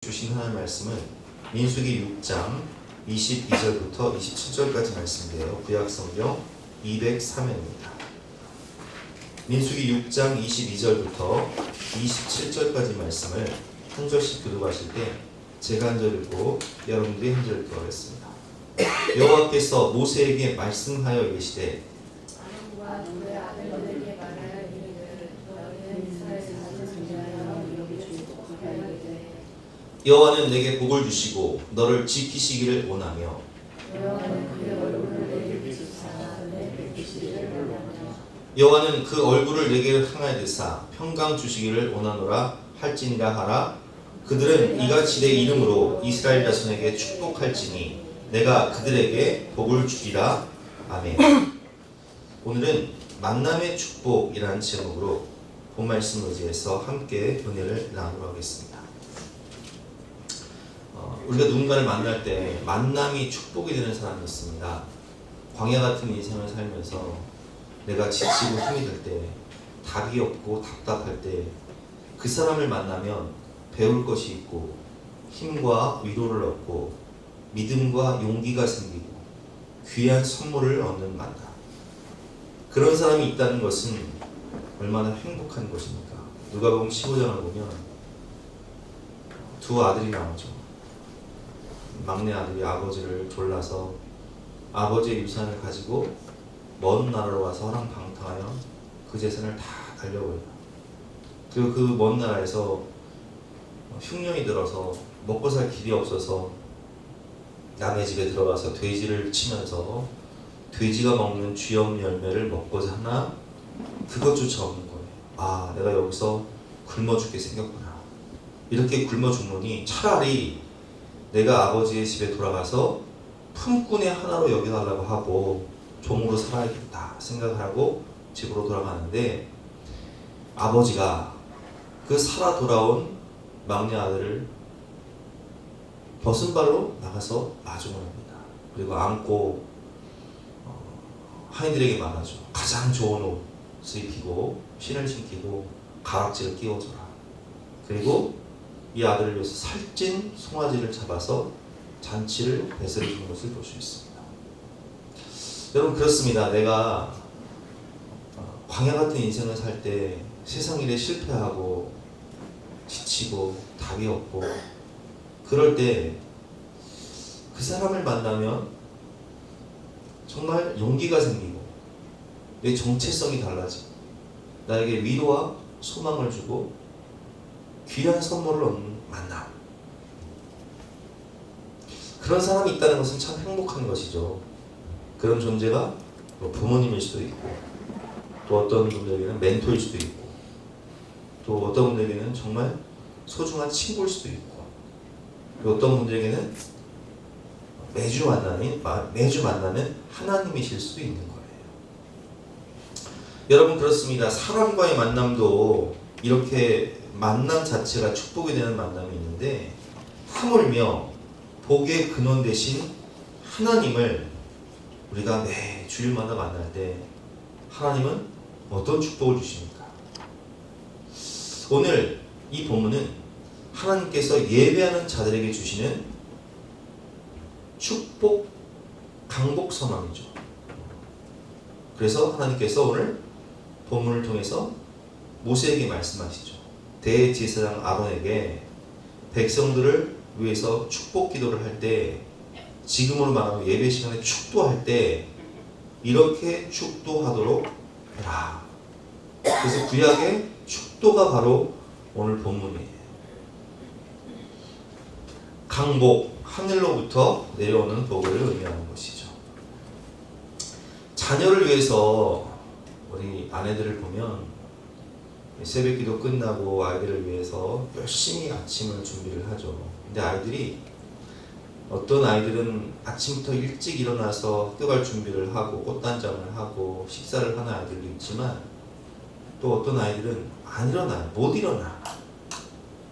주신 하나님 말씀은 민수기 6장 22절부터 27절까지 말씀인데요. 구약성경 203면입니다. 민수기 6장 22절부터 27절까지 말씀을 한 절씩 교독하실 때 제가 한 절 읽고 여러분들이 한 절 읽겠습니다. 여호와께서 모세에게 말씀하여 이르시되 여호와는 내게 복을 주시고 너를 지키시기를 원하며 여호와는 그 얼굴을 내게 향하여 드사 평강 주시기를 원하노라 할지니라 하라. 그들은 이같이 내 이름으로 이스라엘 자손에게 축복할지니 내가 그들에게 복을 주리라. 아멘. 오늘은 만남의 축복이라는 제목으로 본 말씀 의지해서 함께 은혜를 나누도록 하겠습니다. 우리가 누군가를 만날 때 만남이 축복이 되는 사람이 있습니다. 광야 같은 인생을 살면서 내가 지치고 힘이 들 때, 답이 없고 답답할 때 그 사람을 만나면 배울 것이 있고 힘과 위로를 얻고 믿음과 용기가 생기고 귀한 선물을 얻는 만남. 그런 사람이 있다는 것은 얼마나 행복한 것입니까? 누가복음 15장을 보면 두 아들이 나오죠. 막내 아들이 아버지를 졸라서 아버지의 유산을 가지고 먼 나라로 와서 허랑방탕하여 그 재산을 다 달려버려요. 그리고 그 먼 나라에서 흉년이 들어서 먹고 살 길이 없어서 남의 집에 들어가서 돼지를 치면서 돼지가 먹는 쥐염 열매를 먹고자 하나 그것조차 없는 거예요. 아, 내가 여기서 굶어 죽게 생겼구나. 이렇게 굶어 죽느니 차라리 내가 아버지의 집에 돌아가서 품꾼의 하나로 여겨달라고 하고 종으로 살아야겠다 생각을 하고 집으로 돌아가는데 아버지가 그 살아 돌아온 막내 아들을 벗은 발로 나가서 마중을 합니다. 그리고 안고 하인들에게 말하죠. 가장 좋은 옷을 입히고 신을 신기고 가락지를 끼워줘라. 그리고 이 아들을 위해서 살찐 송아지를 잡아서 잔치를 베풀어 주는 것을 볼 수 있습니다. 여러분 그렇습니다. 내가 광야 같은 인생을 살 때 세상 일에 실패하고 지치고 답이 없고 그럴 때 그 사람을 만나면 정말 용기가 생기고 내 정체성이 달라지고 나에게 위로와 소망을 주고 귀한 선물을 얻는 만남. 그런 사람이 있다는 것은 참 행복한 것이죠. 그런 존재가 부모님일 수도 있고 또 어떤 분들에게는 멘토일 수도 있고 또 어떤 분들에게는 정말 소중한 친구일 수도 있고 또 어떤 분들에게는 매주 만나는 하나님이실 수도 있는 거예요. 여러분 그렇습니다. 사람과의 만남도 이렇게 만남 자체가 축복이 되는 만남이 있는데 하물며 복의 근원 되신 하나님을 우리가 매 주일마다 만날 때 하나님은 어떤 축복을 주십니까? 오늘 이 본문은 하나님께서 예배하는 자들에게 주시는 축복 강복 선언이죠. 그래서 하나님께서 오늘 본문을 통해서 모세에게 말씀하시죠. 대제사장 아론에게 백성들을 위해서 축복 기도를 할 때 지금으로 말하면 예배 시간에 축도할 때 이렇게 축도하도록 해라. 그래서 구약의 축도가 바로 오늘 본문이에요. 강복, 하늘로부터 내려오는 복을 의미하는 것이죠. 자녀를 위해서 우리 아내들을 보면 새벽기도 끝나고 아이들을 위해서 열심히 아침을 준비를 하죠. 근데 아이들이 어떤 아이들은 아침부터 일찍 일어나서 학교 갈 준비를 하고 꽃단장을 하고 식사를 하는 아이들도 있지만 또 어떤 아이들은 안 일어나요. 못 일어나.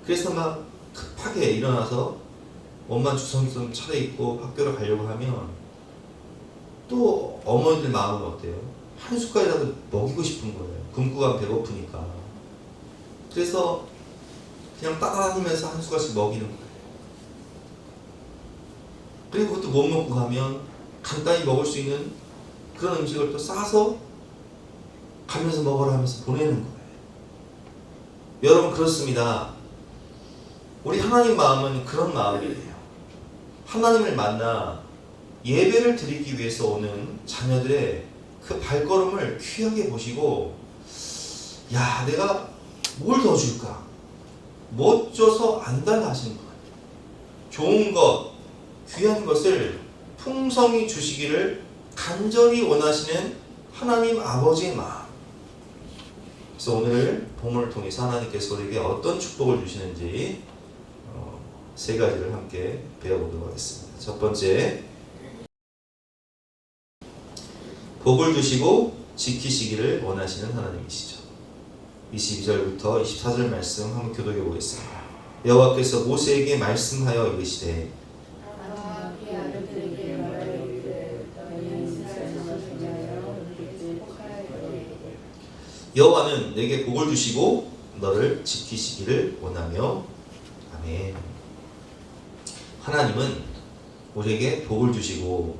그래서 막 급하게 일어나서 옷만 주섬주섬 차려입고 학교를 가려고 하면 또 어머니들 마음은 어때요? 한 숟갈이라도 먹이고 싶은 거예요. 굶고 가면 배고프니까. 그래서 그냥 따라다니면서 한 숟갈씩 먹이는 거예요. 그리고 그것도 못 먹고 가면 간단히 먹을 수 있는 그런 음식을 또 싸서 가면서 먹으라 하면서 보내는 거예요. 여러분 그렇습니다. 우리 하나님 마음은 그런 마음이에요. 하나님을 만나 예배를 드리기 위해서 오는 자녀들의 그 발걸음을 귀하게 보시고, 야, 내가 뭘 더 줄까? 못 줘서 안 달라 하시는 거예요. 좋은 것, 귀한 것을 풍성히 주시기를 간절히 원하시는 하나님 아버지의 마음. 그래서 오늘 본문을 통해서 하나님께서 우리에게 어떤 축복을 주시는지 세 가지를 함께 배워보도록 하겠습니다. 첫 번째, 복을 주시고 지키시기를 원하시는 하나님이시죠. 22절부터 24절 말씀 한번 교독해 보겠습니다. 여호와께서 모세에게 말씀하여 이르시되 여호와는 내게 복을 주시고 너를 지키시기를 원하며. 아멘. 하나님은 우리에게 복을 주시고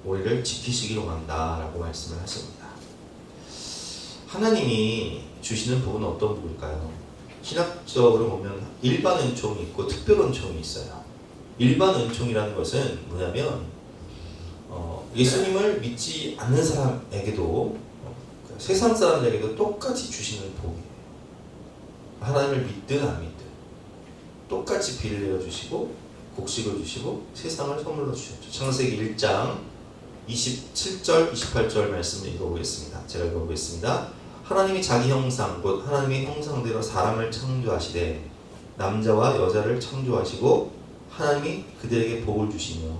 우리를 지키시기를 원한다 라고 말씀을 하십니다. 하나님이 주시는 복은 어떤 복일까요? 신학적으로 보면 일반 은총이 있고 특별 은총이 있어요. 일반 은총이라는 것은 뭐냐면 예수님을 믿지 않는 사람에게도 세상 사람들에게도 똑같이 주시는 복이에요. 하나님을 믿든 안 믿든 똑같이 비를 내려주시고 곡식을 주시고 세상을 선물로 주셨죠. 창세기 1장 27절 28절 말씀을 읽어보겠습니다. 제가 읽어보겠습니다. 하나님이 자기 형상 곧 하나님의 형상대로 사람을 창조하시되 남자와 여자를 창조하시고 하나님이 그들에게 복을 주시며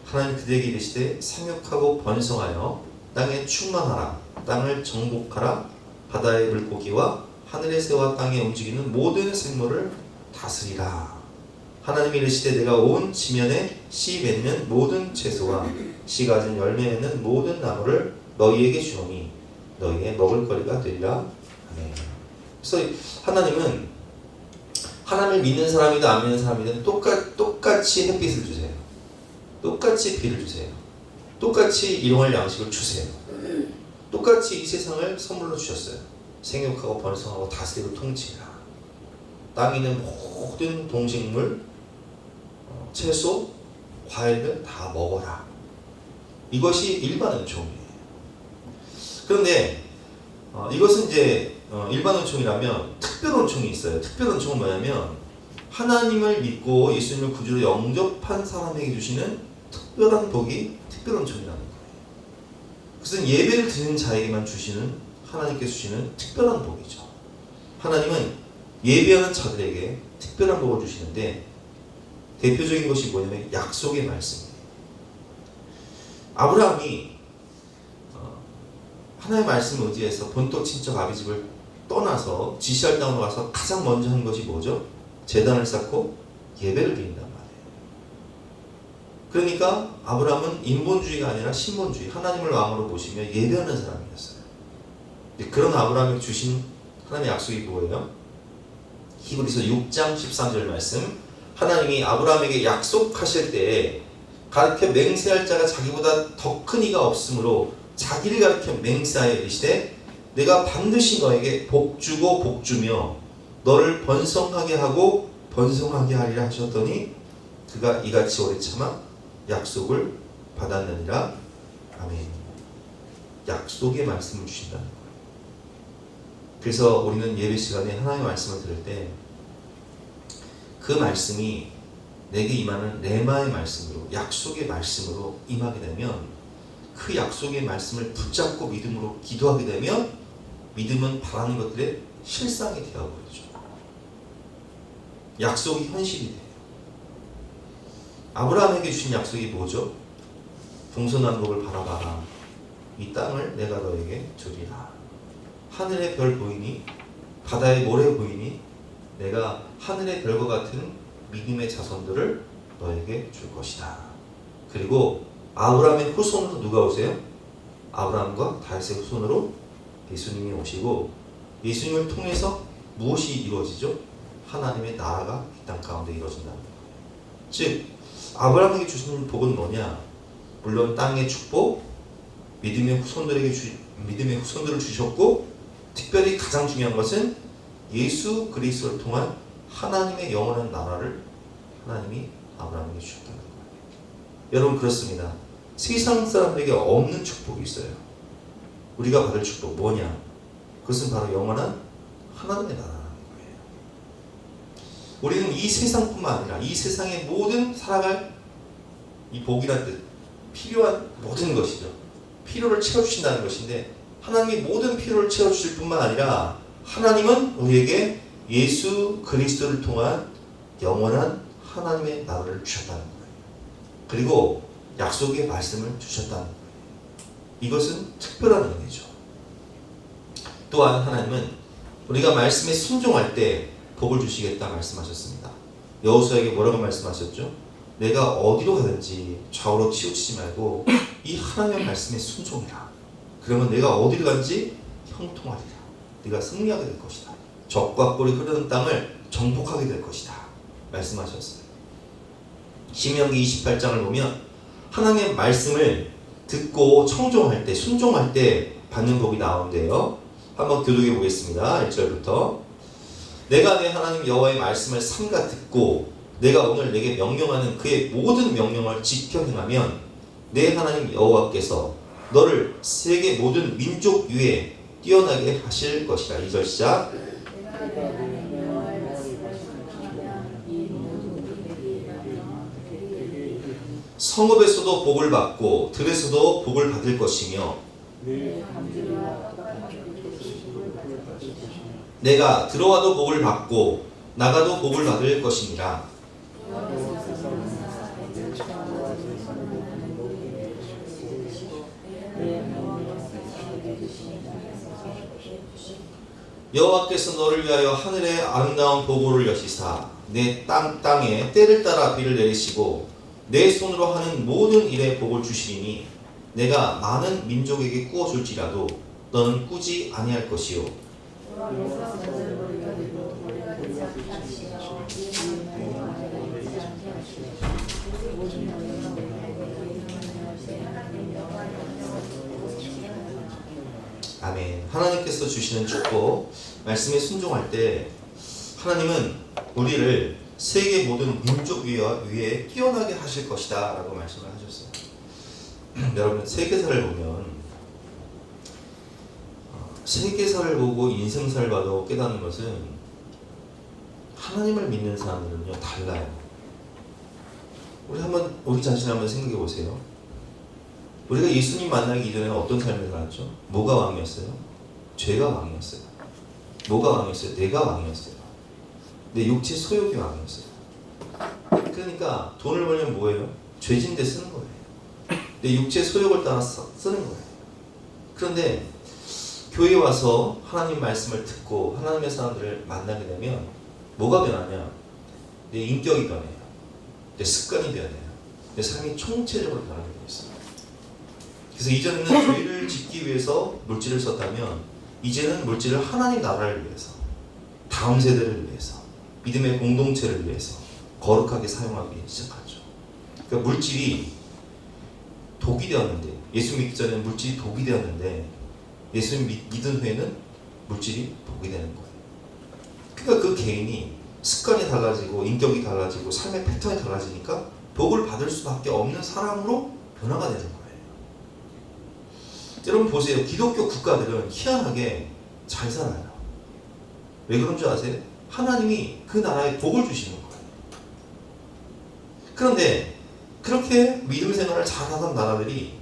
하나님 그들에게 이르시되 생육하고 번성하여 땅에 충만하라 땅을 정복하라 바다의 물고기와 하늘의 새와 땅에 움직이는 모든 생물을 다스리라. 하나님이 이르시되 내가 온 지면에 씨 맺는 모든 채소와 씨 가진 열매 맺는 모든 나무를 너희에게 주노니 너희의 먹을거리가 되리라. 아멘. 그래서 하나님은 하나님을 믿는 사람이든 안 믿는 사람이든 똑같이 햇빛을 주세요. 똑같이 비를 주세요. 똑같이 일용할 양식을 주세요. 똑같이 이 세상을 선물로 주셨어요. 생육하고 번성하고 다스리고 통치해라. 땅에 있는 모든 동식물, 채소, 과일들 다 먹어라. 이것이 일반 은총이에요. 그런데 이것은 이제 일반 은총이라면 특별 은총이 있어요. 특별 은총은 뭐냐면 하나님을 믿고 예수님을 구주로 영접한 사람에게 주시는 특별한 복이 특별 은총이라는 거예요. 그것은 예배를 드리는 자에게만 주시는 하나님께서 주시는 특별한 복이죠. 하나님은 예배하는 자들에게 특별한 복을 주시는데 대표적인 것이 뭐냐면 약속의 말씀이에요. 아브라함이 하나님의 말씀을 의지해서 본토 친척 아비집을 떠나서 지시할 땅으로 가서 가장 먼저 한 것이 뭐죠? 제단을 쌓고 예배를 드린단 말이에요. 그러니까 아브라함은 인본주의가 아니라 신본주의, 하나님을 왕으로 모시며 예배하는 사람이었어요. 그런 아브라함이 주신 하나님의 약속이 뭐예요? 히브리서 6장 13절 말씀. 하나님이 아브라함에게 약속하실 때에 가르쳐 맹세할 자가 자기보다 더 큰 이가 없으므로 자기를 가르쳐 맹세하여 이르시되 내가 반드시 너에게 복주고 복주며 너를 번성하게 하고 번성하게 하리라 하셨더니 그가 이같이 오래 참아 약속을 받았느니라. 아멘. 약속의 말씀을 주신다는 거예요. 그래서 우리는 예배 시간에 하나님의 말씀을 들을 때 그 말씀이 내게 임하는 레마의 말씀으로, 약속의 말씀으로 임하게 되면 그 약속의 말씀을 붙잡고 믿음으로 기도하게 되면 믿음은 바라는 것들의 실상이 되어버리죠. 약속이 현실이 돼요. 아브라함에게 주신 약속이 뭐죠? 동서남북을 바라봐라. 이 땅을 내가 너에게 주리라. 하늘의 별 보이니 바다의 모래 보이니 내가 하늘의 별과 같은 믿음의 자손들을 너에게 줄 것이다. 그리고 아브라함의 후손으로 누가 오세요? 아브라함과 다윗의 후손으로 예수님이 오시고 예수님을 통해서 무엇이 이루어지죠? 하나님의 나라가 이 땅 가운데 이루어진다는 거예요. 즉 아브라함에게 주신 복은 뭐냐? 물론 땅의 축복, 믿음의 후손들을 주셨고, 특별히 가장 중요한 것은 예수 그리스도를 통한 하나님의 영원한 나라를 하나님이 아브라함에게 주셨다는 거예요. 여러분, 그렇습니다. 세상 사람들에게 없는 축복이 있어요. 우리가 받을 축복 뭐냐? 그것은 바로 영원한 하나님의 나라라는 거예요. 우리는 이 세상뿐만 아니라 이 세상의 모든 살아갈 이 복이란 뜻, 필요한 모든 것이죠. 필요를 채워주신다는 것인데, 하나님이 모든 필요를 채워주실 뿐만 아니라 하나님은 우리에게 예수 그리스도를 통한 영원한 하나님의 나라를 주셨다는 거예요. 그리고 약속의 말씀을 주셨다는 거예요. 이것은 특별한 은혜죠. 또한 하나님은 우리가 말씀에 순종할 때 복을 주시겠다 말씀하셨습니다. 여호수아에게 뭐라고 말씀하셨죠? 내가 어디로 가든지 좌우로 치우치지 말고 이 하나님의 말씀에 순종해라. 그러면 내가 어디로 가든지 형통하리라. 네가 승리하게 될 것이다. 적과 꿀이 흐르는 땅을 정복하게 될 것이다 말씀하셨어요. 신명기 28장을 보면 하나님의 말씀을 듣고 청종할 때, 순종할 때 받는 복이 나오는데요. 한번 교독해 보겠습니다. 1절부터 내가 내 하나님 여호와의 말씀을 삼가 듣고 내가 오늘 내게 명령하는 그의 모든 명령을 지켜 행하면 내 하나님 여호와께서 너를 세계 모든 민족 위에 뛰어나게 하실 것이다. 2절 시작. 성읍에서도 복을 받고 들에서도 복을 받을 것이며 내가 들어와도 복을 받고 나가도 복을 받을 것이니라. 여호와께서 너를 위하여 하늘에 아름다운 보고를 여시사 내 땅에 때를 따라 비를 내리시고 내 손으로 하는 모든 일에 복을 주시리니 내가 많은 민족에게 꾸어줄지라도 너는 꾸지 아니할 것이요 아멘. 하나님께서 주시는 축복, 말씀에 순종할 때 하나님은 우리를 세계 모든 민족 위에 뛰어나게 하실 것이다 라고 말씀을 하셨어요. 여러분, 세계사를 보면 세계사를 보고 인생사를 봐도 깨닫는 것은 하나님을 믿는 사람들은요 달라요. 우리 자신 한번 생각해 보세요. 우리가 예수님 만나기 이전에는 어떤 삶을 살았죠? 뭐가 왕이었어요? 죄가 왕이었어요. 뭐가 왕이었어요? 내가 왕이었어요. 내 육체 소욕이 왕이었어요. 그러니까 돈을 벌려면 뭐예요? 죄진 데 쓰는 거예요. 내 육체 소욕을 따라 쓰는 거예요. 그런데 교회에 와서 하나님 말씀을 듣고 하나님의 사람들을 만나게 되면 뭐가 변하냐? 내 인격이 변해요. 내 습관이 변해요. 내 삶이 총체적으로 변하게 되어 있어요. 그래서 이전에는 죄를 짓기 위해서 물질을 썼다면 이제는 물질을 하나님 나라를 위해서, 다음 세대를 위해서, 믿음의 공동체를 위해서 거룩하게 사용하기 시작하죠. 그러니까 물질이 독이 되었는데, 예수 믿기 전에는 물질이 독이 되었는데 예수 믿은 후에는 물질이 복이 되는 거예요. 그러니까 그 개인이 습관이 달라지고 인격이 달라지고 삶의 패턴이 달라지니까 복을 받을 수밖에 없는 사람으로 변화가 되는 거예요. 여러분 보세요. 기독교 국가들은 희한하게 잘 살아요. 왜 그런 줄 아세요? 하나님이 그 나라에 복을 주시는 거예요. 그런데 그렇게 믿음 생활을 잘하던 나라들이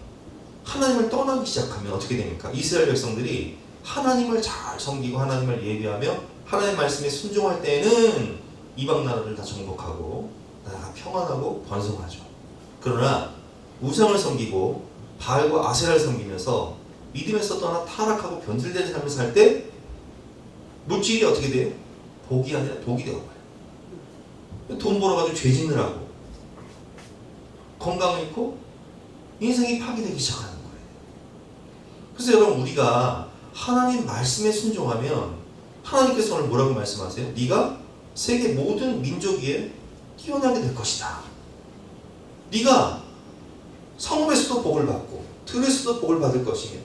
하나님을 떠나기 시작하면 어떻게 됩니까? 이스라엘 백성들이 하나님을 잘 섬기고 하나님을 예배하며 하나님의 말씀에 순종할 때에는 이방 나라를 다 정복하고 나라가 평안하고 번성하죠. 그러나 우상을 섬기고 바알과 아세라를 섬기면서 믿음에서 떠나 타락하고 변질된 삶을 살 때 물질이 어떻게 돼요? 복이 아니라 독이 되어버려요. 돈 벌어가지고 죄 짓느라고 건강을 잃고 인생이 파괴되기 시작하는 거예요. 그래서 여러분 우리가 하나님 말씀에 순종하면 하나님께서 오늘 뭐라고 말씀하세요? 네가 세계 모든 민족 위에 뛰어나게 될 것이다 네가 성읍에서도 복을 받고 들에서도 복을 받을 것이며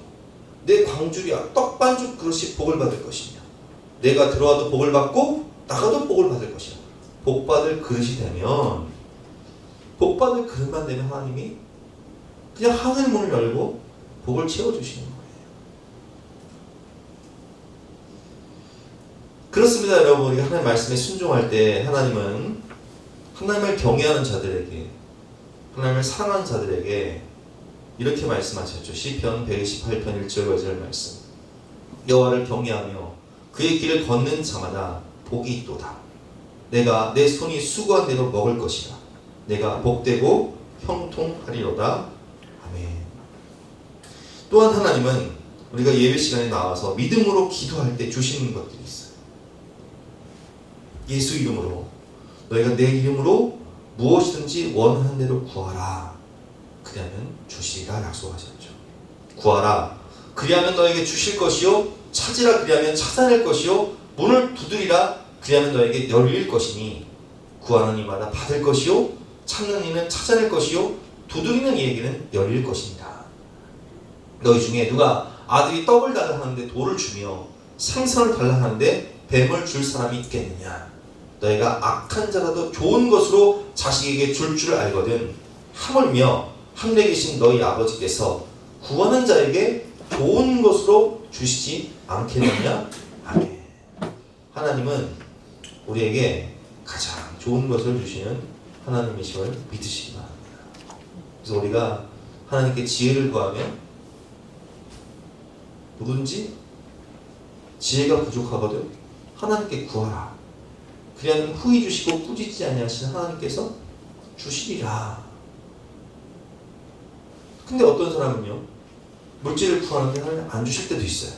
내 광주리야 떡반죽 그릇이 복을 받을 것이며 내가 들어와도 복을 받고 나가도 복을 받을 것이야. 복받을 그릇이 되면 복받을 그릇만 되면 하나님이 그냥 하늘 문을 열고 복을 채워주시는 거예요. 그렇습니다 여러분. 우리가 하나님 말씀에 순종할 때 하나님은 하나님을 경외하는 자들에게 하나님을 사랑하는 자들에게 이렇게 말씀하셨죠. 시편 128편 1절 2절 말씀. 여호와를 경외하며 그의 길을 걷는 자마다 복이 있도다. 내가 내 손이 수고한 대로 먹을 것이다. 내가 복되고 형통하리로다. 아멘. 또한 하나님은 우리가 예배 시간에 나와서 믿음으로 기도할 때 주시는 것들이 있어요. 예수 이름으로 너희가 내 이름으로 무엇이든지 원하는 대로 구하라. 그리하면 주시리라 약속하셨죠. 구하라. 그리하면 너에게 주실 것이요. 찾으라. 그리하면 찾아낼 것이요. 문을 두드리라. 그리하면 너에게 열릴 것이니 구하는 이마다 받을 것이요. 찾는 이는 찾아낼 것이요. 두드리는 이에게는 열릴 것입니다. 너희 중에 누가 아들이 떡을 달라 하는데 돌을 주며 생선을 달라 하는데 뱀을 줄 사람이 있겠느냐. 너희가 악한 자라도 좋은 것으로 자식에게 줄 줄 알거든 하물며 하늘에 계신 너희 아버지께서 구하는 자에게 좋은 것으로 주시지 않겠느냐. 아멘. 하나님은 우리에게 가장 좋은 것을 주시는 하나님이심을 믿으시기 바랍니다. 그래서 우리가 하나님께 지혜를 구하면 누군지 지혜가 부족하거든 하나님께 구하라. 그리하면 후히 주시고 꾸짖지 아니하시는 하나님께서 주시리라. 근데 어떤 사람은요 물질을 구하는데 하나님 안 주실 때도 있어요.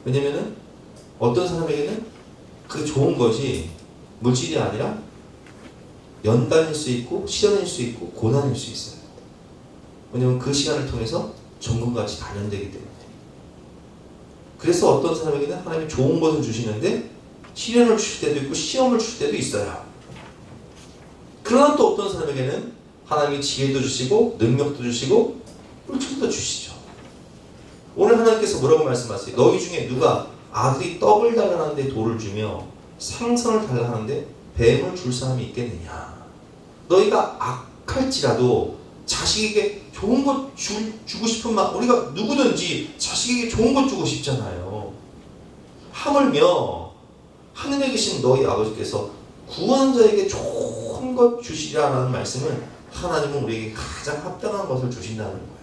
왜냐면은 어떤 사람에게는 그 좋은 것이 물질이 아니라 연단일 수 있고 시련일 수 있고 고난일 수 있어요. 왜냐면 그 시간을 통해서 전금같이 단련되기 때문에. 그래서 어떤 사람에게는 하나님이 좋은 것을 주시는데 시련을 주실 때도 있고 시험을 주실 때도 있어요. 그러나 또 어떤 사람에게는 하나님이 지혜도 주시고 능력도 주시고 물질도 주시죠. 오늘 하나님께서 뭐라고 말씀하세요? 너희 중에 누가 아들이 떡을 달라 하는데 돌을 주며 생선을 달라 하는데 뱀을 줄 사람이 있겠느냐. 너희가 악할지라도 자식에게 좋은 것 주고 싶은 마음, 우리가 누구든지 자식에게 좋은 것 주고 싶잖아요. 하물며 하늘에 계신 너희 아버지께서 구하는 자에게 좋은 것 주시라라는 말씀은 하나님은 우리에게 가장 합당한 것을 주신다는 거예요.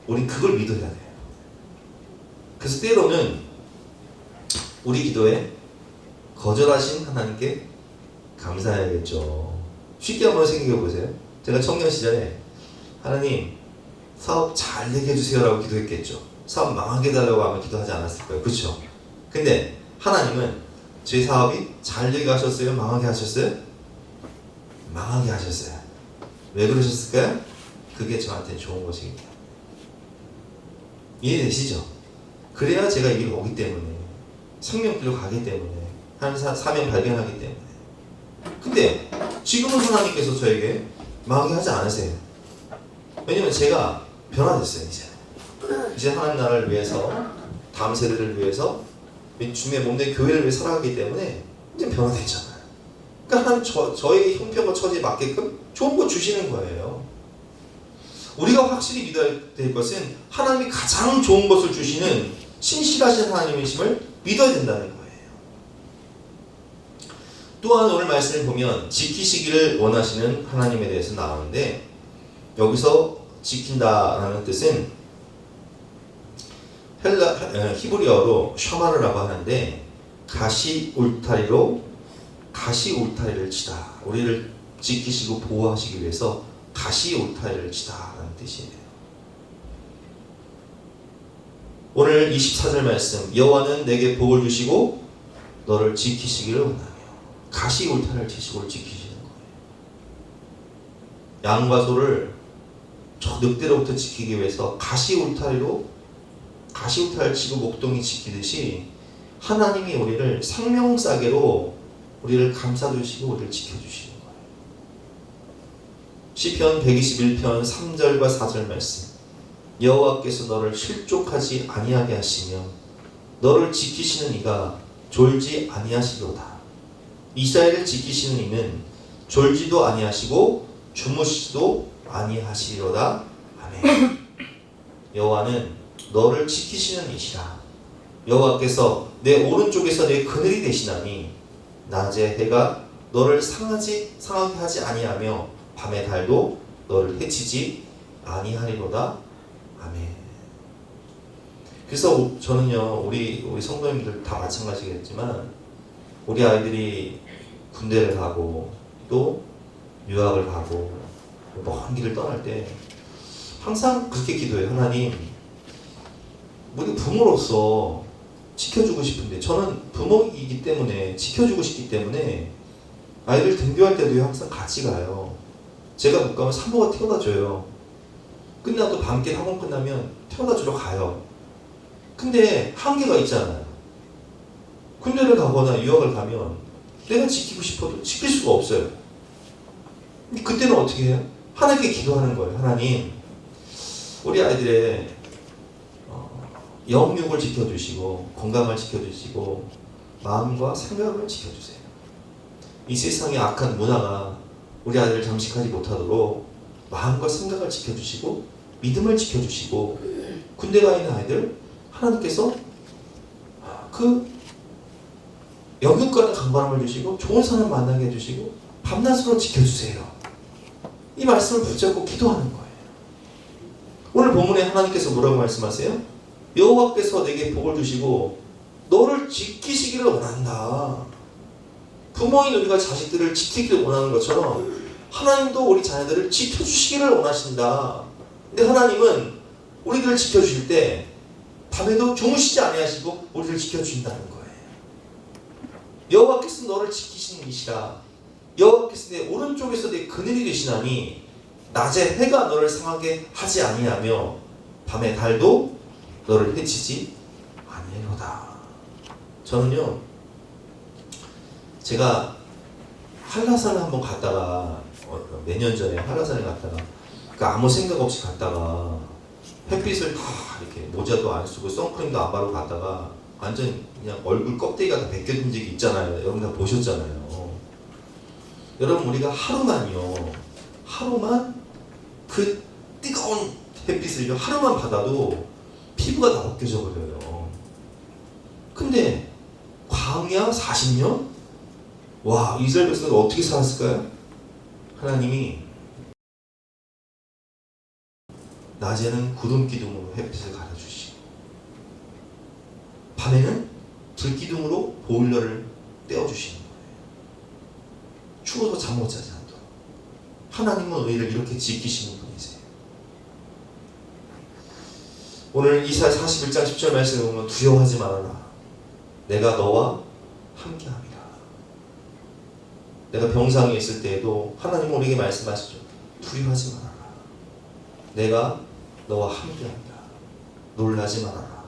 우린 그걸 믿어야 돼요. 그래서 때로는 우리 기도에 거절하신 하나님께 감사해야겠죠. 쉽게 한번 생각해 보세요. 제가 청년 시절에 하나님 사업 잘 되게 해주세요 라고 기도했겠죠. 사업 망하게 해달라고 하면 기도하지 않았을 거예요. 그렇죠? 근데 하나님은 제 사업이 잘 되게 하셨어요? 망하게 하셨어요? 망하게 하셨어요. 왜 그러셨을까요? 그게 저한테 좋은 것입니다. 이해되시죠? 그래야 제가 이 길을 오기 때문에 생명길로 가기 때문에 하나님 사명 발견하기 때문에. 근데 지금은 하나님께서 저에게 망하게 하지 않으세요. 왜냐면 제가 변화됐어요. 이제 하나님 나라를 위해서 다음 세대를 위해서 주님의 몸된 교회를 위해 살아가기 때문에 이제 변화됐잖아요. 그러니까 하나님 저의 형편과 처지에 맞게끔 좋은 거 주시는 거예요. 우리가 확실히 믿어야 될 것은 하나님이 가장 좋은 것을 주시는 신실하신 하나님이심을 믿어야 된다는 거예요. 또한 오늘 말씀을 보면 지키시기를 원하시는 하나님에 대해서 나오는데 여기서 지킨다라는 뜻은 히브리어로 샤마르라고 하는데 가시 울타리를 치다. 우리를 지키시고 보호하시기 위해서 가시 울타리를 치다라는 뜻이에요. 오늘 24절 말씀 여호와는 내게 복을 주시고 너를 지키시기를 원하며 가시 울타리를 치시고 지키시는 거예요. 양과 소를 저 늑대로부터 지키기 위해서 가시 울타리를 치고 목동이 지키듯이 하나님이 우리를 생명싸개로 우리를 감싸주시고 우리를 지켜주시는 거예요. 시편 121편 3절과 4절 말씀. 여호와께서 너를 실족하지 아니하게 하시며 너를 지키시는 이가 졸지 아니하시도다. 이스라엘을 지키시는 이는 졸지도 아니하시고 주무시지도 아니하시리로다. 아멘. 여호와는 너를 지키시는 이시라. 여호와께서 내 오른쪽에서 내 그늘이 되시나니 낮에 해가 너를 상하게 하지 아니하며 밤의 달도 너를 해치지 아니하리로다. 아멘. 그래서 저는요, 우리 성도님들 다 마찬가지겠지만 우리 아이들이 군대를 가고 또 유학을 가고 먼 길을 떠날 때 항상 그렇게 기도해요. 하나님, 우리 부모로서 지켜주고 싶은데, 저는 부모이기 때문에 지켜주고 싶기 때문에 아이들 등교할 때도 항상 같이 가요. 제가 못 가면 사모가 태워다 줘요. 끝나도 밤길 학원 끝나면 태워다 주러 가요. 근데 한계가 있잖아요. 군대를 가거나 유학을 가면 내가 지키고 싶어도 지킬 수가 없어요. 그때는 어떻게 해요? 하나님께 기도하는 거예요. 하나님, 우리 아이들의 영육을 지켜주시고 건강을 지켜주시고 마음과 생각을 지켜주세요. 이 세상의 악한 문화가 우리 아이들을 잠식하지 못하도록 마음과 생각을 지켜주시고 믿음을 지켜주시고, 군대 가 있는 아이들 하나님께서 그 영육과는 강건함을 주시고 좋은 사람 만나게 해주시고 밤낮으로 지켜주세요. 이 말씀을 붙잡고 기도하는 거예요. 오늘 본문에 하나님께서 뭐라고 말씀하세요? 여호와께서 내게 복을 주시고 너를 지키시기를 원한다. 부모인 우리가 자식들을 지키기를 원하는 것처럼 하나님도 우리 자녀들을 지켜주시기를 원하신다. 근데 하나님은 우리들을 지켜주실 때 밤에도 주무시지 아니하시고 우리를 지켜주신다는 거예요. 여호와께서 너를 지키시는 이시라. 여호와께서 내 오른쪽에서 내 그늘이 되시나니 낮에 해가 너를 상하게 하지 아니하며 밤에 달도 너를 해치지 아니하리로다. 저는요, 제가 한라산을 한번 갔다가 몇 년 전에 한라산에 갔다가 아무 생각 없이 갔다가 햇빛을 다 이렇게 모자도 안 쓰고 선크림도 안 바르고 갔다가 완전 그냥 얼굴 껍데기가 다 벗겨진 적이 있잖아요. 여러분 다 보셨잖아요. 여러분, 우리가 하루만 그 뜨거운 햇빛을 하루만 받아도 피부가 다 벗겨져 버려요. 근데 광야 40년? 와, 이스라엘 백성들 어떻게 살았을까요? 하나님이 낮에는 구름 기둥으로 햇빛을 가려주시고 밤에는 불 기둥으로 보일러를 떼어주시는 거예요. 추워서 잠 못 자지 않도록. 하나님은 우리를 이렇게 지키시는 분이세요. 오늘 이사야 41장 10절 말씀에 보면 두려워하지 말아라. 내가 너와 함께합니다. 내가 병상에 있을 때에도 하나님은 우리에게 말씀하시죠. 두려워하지 말아라. 내가 너와 함께합니다. 놀라지 말아라.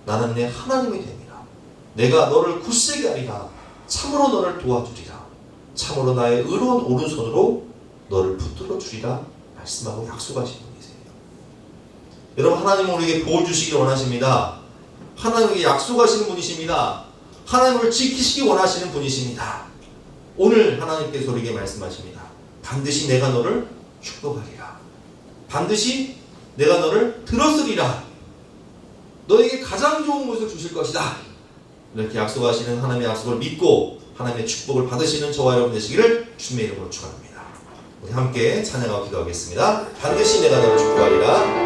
나는 내 하나님이 됨이라. 내가 너를 굳세게 하리라. 참으로 너를 도와주리라. 참으로 나의 의로운 오른손으로 너를 붙들어 주리라 말씀하고 약속하신 분이세요. 여러분, 하나님은 우리에게 복을 주시기 원하십니다. 하나님에게 약속하시는 분이십니다. 하나님을 지키시기 원하시는 분이십니다. 오늘 하나님께서 우리에게 말씀하십니다. 반드시 내가 너를 축복하리라. 반드시 내가 너를 들었으리라. 너에게 가장 좋은 것을 주실 것이다. 이렇게 약속하시는 하나님의 약속을 믿고 하나님의 축복을 받으시는 저와 여러분 되시기를 주님의 이름으로 축원합니다. 우리 함께 찬양하고 기도하겠습니다. 반드시 내가 너를 축복하리라.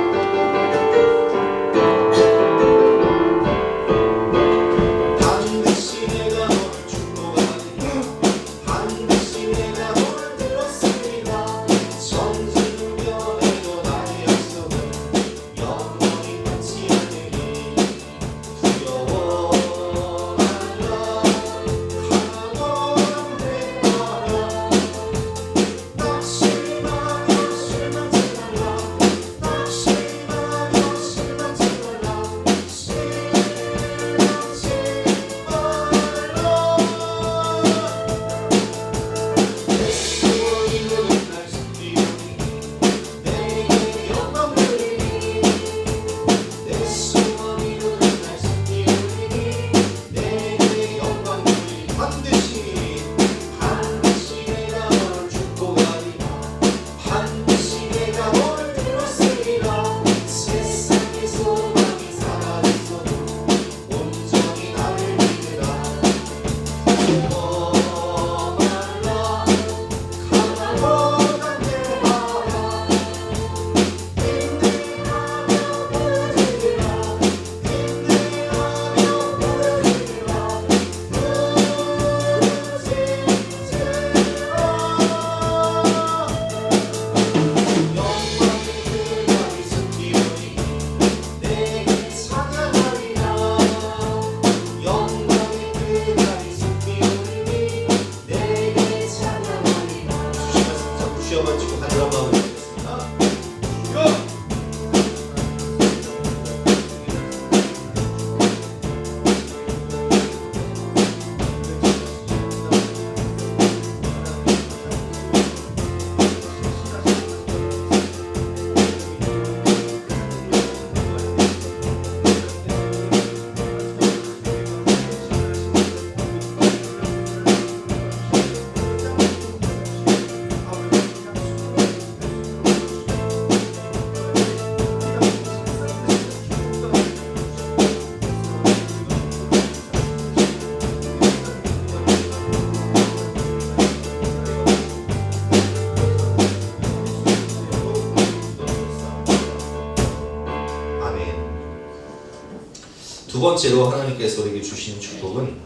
번째로 하나님께서 우리에게 주시는 축복은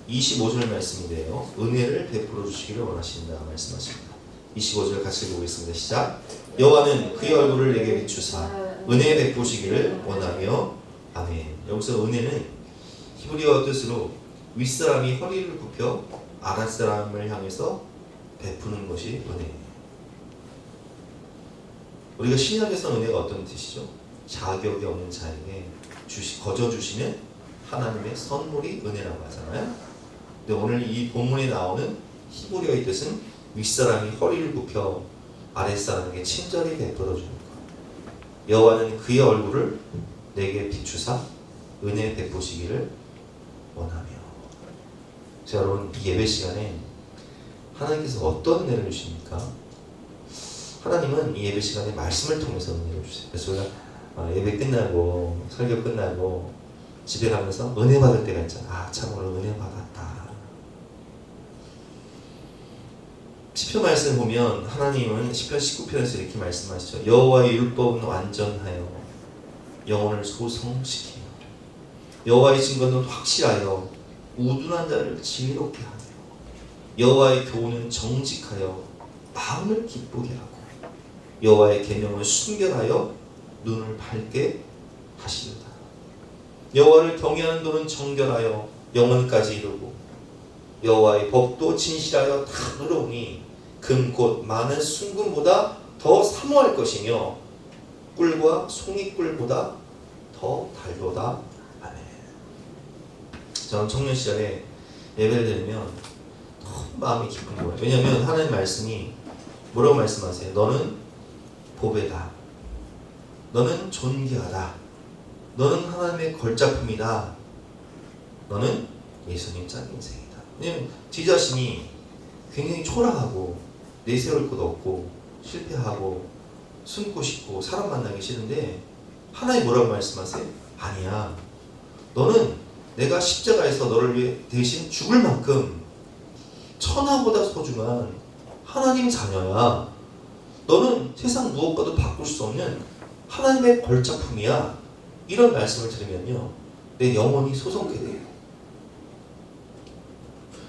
25절 말씀인데요. 은혜를 베풀어 주시기를 원하신다 말씀하십니다. 25절 같이 보겠습니다. 시작. 여호와는 그의 얼굴을 내게 비추사 은혜 베푸시기를 원하며. 아멘. 여기서 은혜는 히브리어 뜻으로 윗사람이 허리를 굽혀 아랫사람을 향해서 베푸는 것이 은혜예요. 우리가 신약에서 은혜가 어떤 뜻이죠? 자격이 없는 자에게 거저 주시는 하나님의 선물이 은혜라고 하잖아요. 근데 오늘 이 본문에 나오는 히브리어의 뜻은 윗사람이 허리를 굽혀 아랫사람에게 친절히 베풀어 주는 것. 여호와는 그의 얼굴을 내게 비추사 은혜 베푸시기를 원하며. 자, 여러분, 이 예배 시간에 하나님께서 어떤 은혜를 주십니까? 하나님은 이 예배 시간에 말씀을 통해서 은혜를 주세요. 그래서 우리가 예배 끝나고 설교 끝나고 집에 가면서 은혜 받을 때가 있잖아. 아, 참 오늘 은혜 받았다. 시편 말씀 보면 하나님은 시편 19편에서 이렇게 말씀하시죠. 여호와의 율법은 완전하여 영혼을 소성시키며 여호와의 증거는 확실하여 우둔한 자를 지혜롭게 하며 여호와의 교훈은 정직하여 마음을 기쁘게 하고 여호와의 계명은 순결하여 눈을 밝게 하시리다. 여호와를 경외하는 도는 정결하여 영혼까지 이루고 여호와의 법도 진실하여 다 의로우니 금 곧 많은 순금보다 더 사모할 것이며 꿀과 송이꿀보다 더 달도다. 아멘. 저는 청년 시절에 예배를 드리면 너무 마음이 기쁜 거예요. 왜냐하면 하나님 말씀이 뭐라고 말씀하세요? 너는 보배다. 너는 존귀하다. 너는 하나님의 걸작품이다. 너는 예수님 짠 인생이다. 왜냐하면 지 자신이 굉장히 초라하고 내세울 것 없고 실패하고 숨고 싶고 사람 만나기 싫은데 하나님 뭐라고 말씀하세요? 아니야. 너는 내가 십자가에서 너를 위해 대신 죽을 만큼 천하보다 소중한 하나님 자녀야. 너는 세상 무엇과도 바꿀 수 없는 하나님의 걸작품이야. 이런 말씀을 들으면요, 내 영혼이 소송케 돼요.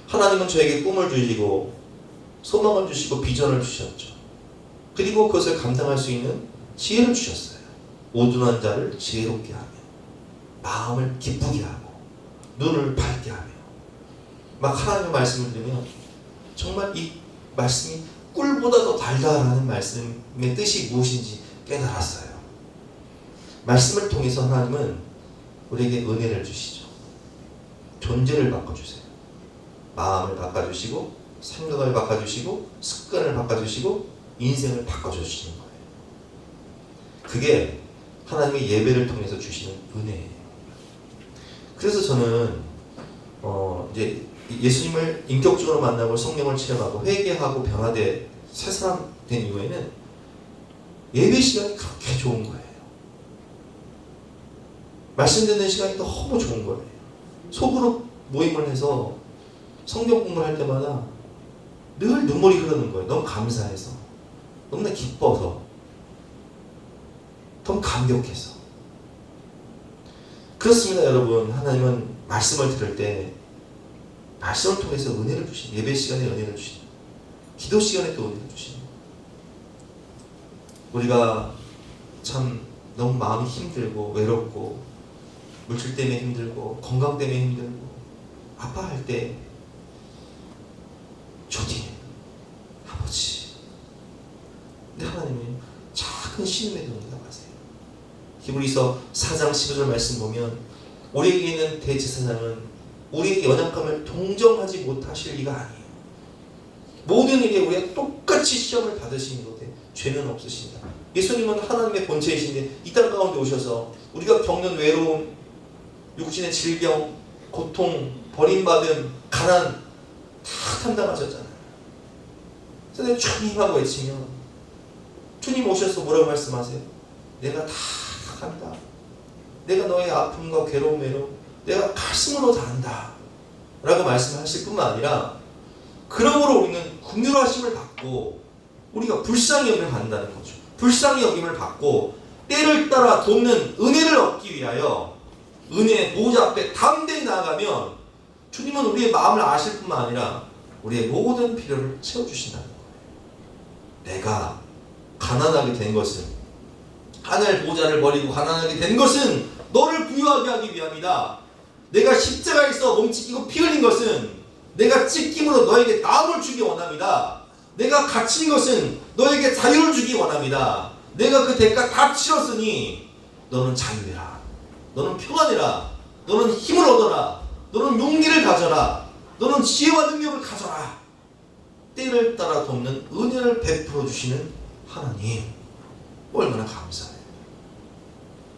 하나님은 저에게 꿈을 주시고 소망을 주시고 비전을 주셨죠. 그리고 그것을 감당할 수 있는 지혜를 주셨어요. 우둔한 자를 지혜롭게 하며 마음을 기쁘게 하고 눈을 밝게 하며. 막 하나님의 말씀을 들으면 정말 이 말씀이 꿀보다 더 달다라는 말씀의 뜻이 무엇인지 깨달았어요. 말씀을 통해서 하나님은 우리에게 은혜를 주시죠. 존재를 바꿔주세요. 마음을 바꿔주시고 생각을 바꿔주시고 습관을 바꿔주시고 인생을 바꿔주시는 거예요. 그게 하나님의 예배를 통해서 주시는 은혜예요. 그래서 저는 이제 예수님을 인격적으로 만나고 성령을 체험하고 회개하고 변화돼 새 사람 된 이후에는 예배 시간이 그렇게 좋은 거예요. 말씀 듣는 시간이 너무 좋은 거예요. 소그룹 모임을 해서 성경 공부를 할 때마다 늘 눈물이 흐르는 거예요. 너무 감사해서, 너무나 기뻐서, 너무 감격해서. 그렇습니다, 여러분. 하나님은 말씀을 들을 때 말씀을 통해서 은혜를 주신, 예배 시간에 은혜를 주신, 기도 시간에 또 은혜를 주신. 우리가 참 너무 마음이 힘들고 외롭고 물질 때문에 힘들고 건강 때문에 힘들고 아파할 때 주님, 아버지, 근데 하나님은 작은 신음에 들어온다고 하세요. 히브리서 4장 15절 말씀 보면 우리에게 있는 대제사장은 우리의 연약함을 동정하지 못하실 리가 아니에요. 모든 일에 우리가 똑같이 시험을 받으시는데 죄는 없으신다. 예수님은 하나님의 본체이신데 이 땅 가운데 오셔서 우리가 겪는 외로움, 육신의 질병, 고통, 버림받음, 가난 다 담당하셨잖아요. 그래서 주님하고 외치면 주님 오셔서 뭐라고 말씀하세요? 내가 다 간다. 내가 너의 아픔과 괴로움, 외로움 내가 가슴으로 다 안다 라고 말씀하실 뿐만 아니라 그러므로 우리는 긍휼하심을 받고 우리가 불쌍히 여김을 받는다는 거죠. 불쌍히 여김을 받고 때를 따라 돕는 은혜를 얻기 위하여 은혜의 보호자 앞에 담대히 나아가면 주님은 우리의 마음을 아실 뿐만 아니라 우리의 모든 필요를 채워주신다는 거예요. 내가 가난하게 된 것은, 하늘 보호자를 버리고 가난하게 된 것은 너를 부유하게 하기 위함이다. 내가 십자가에서 몸 찢기고 피 흘린 것은 내가 찢김으로 너에게 나음을 주기 원합니다. 내가 갇힌 것은 너에게 자유를 주기 원합니다. 내가 그 대가 다 치렀으니 너는 자유해라. 너는 평안해라. 너는 힘을 얻어라. 너는 용기를 가져라. 너는 지혜와 능력을 가져라. 때를 따라 돕는 은혜를 베풀어 주시는 하나님, 얼마나 감사해요.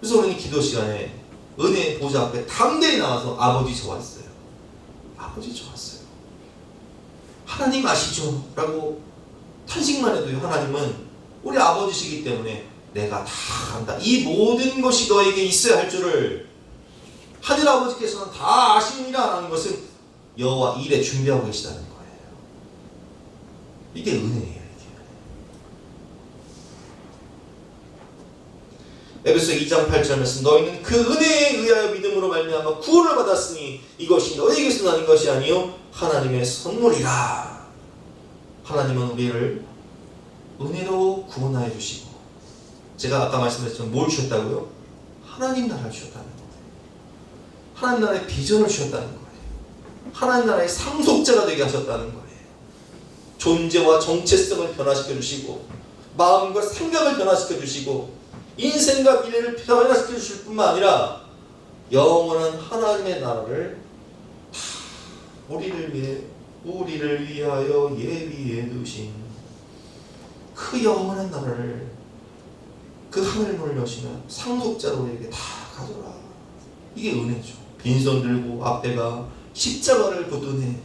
그래서 우리는 기도 시간에 은혜의 보좌 앞에 담대히 나와서 아버지 좋았어요. 아버지 좋았어요. 하나님 아시죠? 라고 탄식만 해도요, 하나님은 우리 아버지시기 때문에 내가 다 한다. 이 모든 것이 너에게 있어야 할 줄을 하늘 아버지께서는 다 아십니다. 라는 것은 여호와 일에 준비하고 계시다는 거예요. 이게 은혜예요. 에베소 2장 8절에서 너희는 그 은혜에 의하여 믿음으로 말미암아 구원을 받았으니 이것이 너희에게서 나는 것이 아니요 하나님의 선물이라. 하나님은 우리를 은혜로 구원하여 주시고, 제가 아까 말씀드렸지만 뭘 주셨다고요? 하나님 나라를 주셨다는 거예요. 하나님 나라의 비전을 주셨다는 거예요. 하나님 나라의 상속자가 되게 하셨다는 거예요. 존재와 정체성을 변화시켜 주시고, 마음과 생각을 변화시켜 주시고, 인생과 미래를 변화시켜 주실 뿐만 아니라 영원한 하나님의 나라를 다 우리를 위하여 예비해 두신 그 영원한 나라를, 그 하늘 문을 여시면 상속자로 우리에게 다 가져라. 이게 은혜죠. 빈손 들고 앞에가 십자가를 붙드네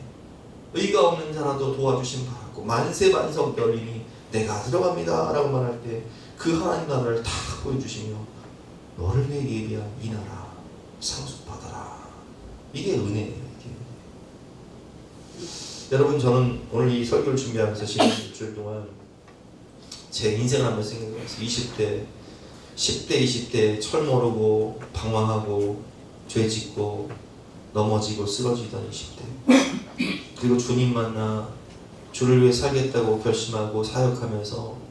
의가 없는 자라도 도와주심 바라고 만세반성결이니 내가 들어갑니다 라고 말할 때 그 하나님 나라를 다 보여주시며 너를 위해 예비한 이 나라 상속받아라. 이게 은혜예요. 이게. 여러분, 저는 오늘 이 설교를 준비하면서 지난 일주일 동안 제 인생을 한번 생각해봤어요. 20대, 10대, 20대 철 모르고 방황하고 죄 짓고 넘어지고 쓰러지던 20대, 그리고 주님 만나 주를 위해 살겠다고 결심하고 사역하면서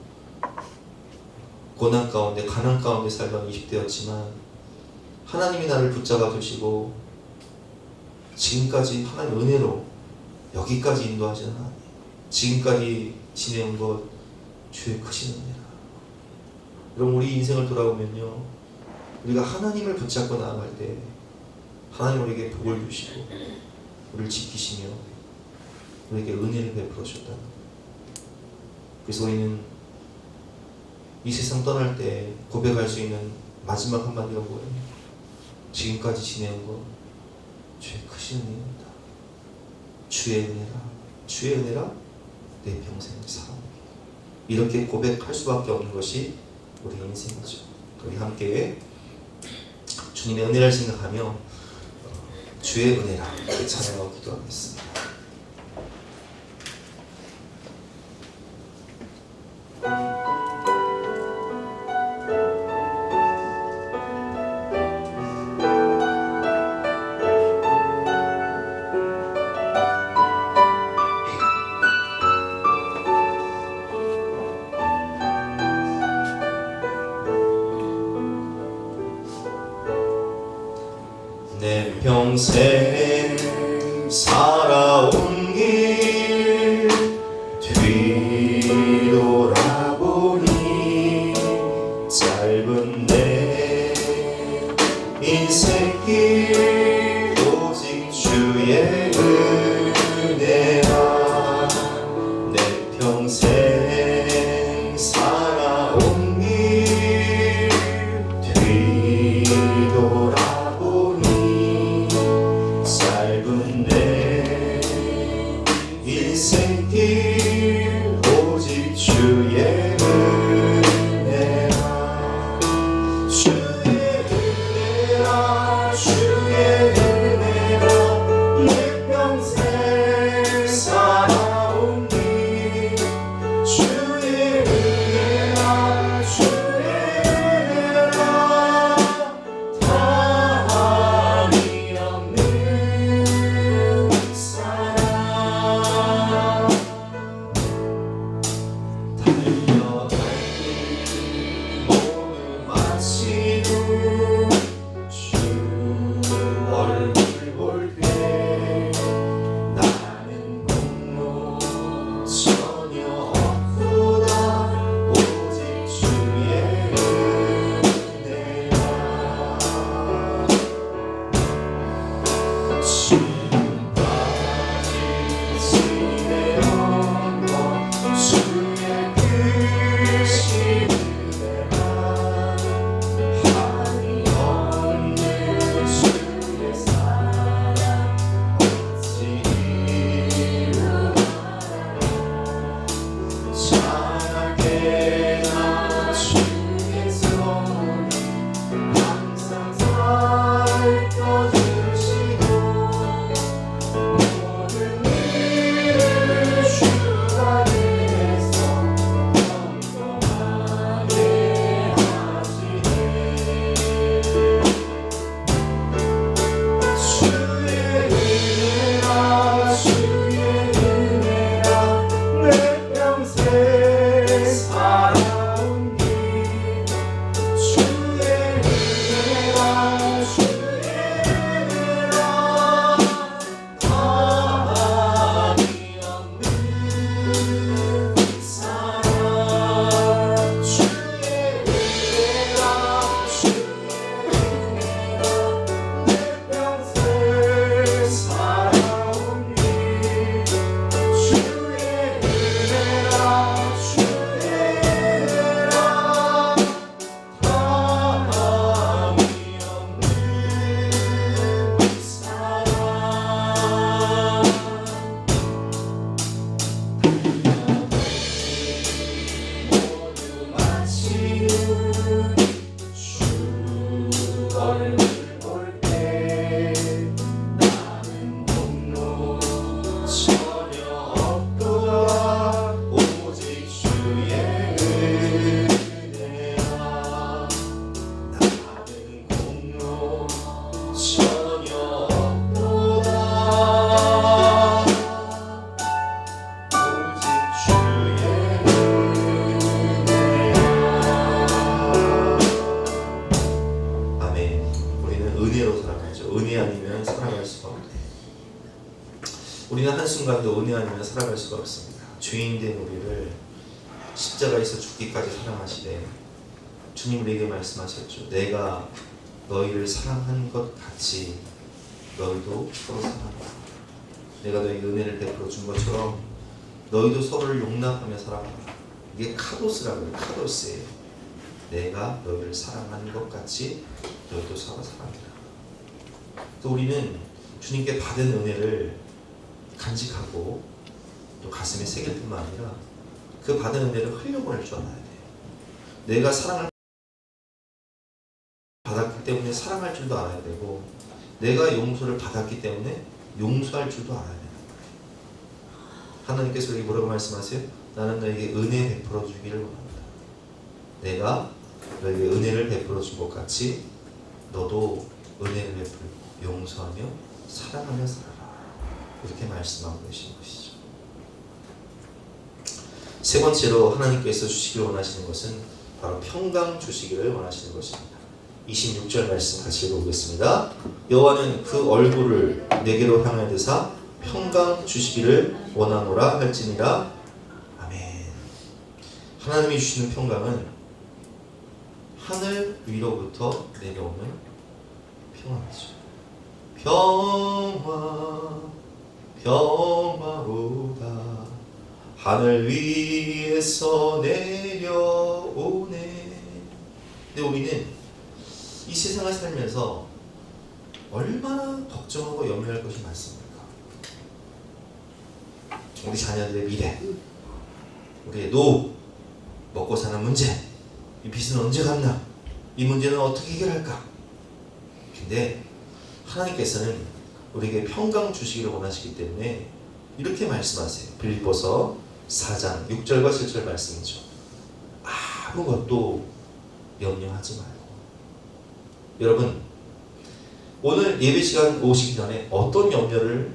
고난 가운데 가난 가운데 살던 20대였지만 하나님이 나를 붙잡아 주시고 지금까지 하나님 은혜로 여기까지 인도하시는 하나님, 지금까지 지내온 것 주의 크신 은혜라. 여러분, 우리 인생을 돌아보면요, 우리가 하나님을 붙잡고 나아갈 때 하나님 우리에게 복을 주시고 우리를 지키시며 우리에게 은혜를 베풀어 주셨다는 거예요. 그래서 우리는 이 세상 떠날 때 고백할 수 있는 마지막 한마디가 뭐예요? 지금까지 지내온 것 주의 크신 은혜입니다. 주의 은혜라, 주의 은혜라 내 평생을 살아오게. 이렇게 고백할 수밖에 없는 것이 우리 인생이죠. 우리 함께 주님의 은혜를 생각하며 주의 은혜라 찬양하고 기도하겠습니다. 내 평생 살아온 길 뒤돌아보니 짧은 내 인생길 오직 주의 은혜라. 내 평생 살아온 길 뒤돌아 인생길 오직 주의 은혜라. 주의 은혜라, 주의 은혜라. 내 평생 살아온 길 주의 은혜라, 주의 은혜라. 다 한순간도 은혜 아니면 살아갈 수가 없습니다. 죄인된 우리를 십자가에서 죽기까지 사랑하시되 주님 우리에게 말씀하셨죠. 내가 너희를 사랑한 것 같이 너희도 서로 사랑하라. 내가 너희에게 은혜를 베풀어 준 것처럼 너희도 서로를 용납하며 살아가라. 이게 카도스라고요. 카도스예요. 내가 너희를 사랑한 것 같이 너희도 서로 사랑해라. 또 우리는 주님께 받은 은혜를 간직하고 또 가슴에 새길 뿐만 아니라 그 받은 은혜를 흘려보낼 줄 알아야 돼요. 내가 사랑을 받았기 때문에 사랑할 줄도 알아야 되고 내가 용서를 받았기 때문에 용서할 줄도 알아야 되는 거예요. 하나님께서 여기 뭐라고 말씀하세요? 나는 너에게 은혜 베풀어 주기를 원한다. 내가 너에게 은혜를 베풀어 준 것 같이 너도 은혜를 베풀고 용서하며 사랑하며 살아라. 이렇게 말씀하고 계신 것이죠. 세 번째로 하나님께서 주시기를 원하시는 것은 바로 평강 주시기를 원하시는 것입니다. 26절 말씀 같이 읽어보겠습니다. 여호와는 그 얼굴을 내게로 향하여 드사 평강 주시기를 원하노라 할지니라. 아멘. 하나님이 주시는 평강은 하늘 위로부터 내려오는 평화죠. 평화로다 하늘 위에서 내려오네. 근데 우리는 이 세상을 살면서 얼마나 걱정하고 염려할 것이 많습니까? 우리 자녀들의 미래, 우리의 노후, 먹고 사는 문제, 이 빚은 언제 갚나? 이 문제는 어떻게 해결할까? 근데 하나님께서는 우리에게 평강 주시기를 원하시기 때문에 이렇게 말씀하세요. 빌립보서 4장 6절과 7절 말씀이죠. 아무것도 염려하지 말고. 여러분, 오늘 예배 시간 오시기 전에 어떤 염려를,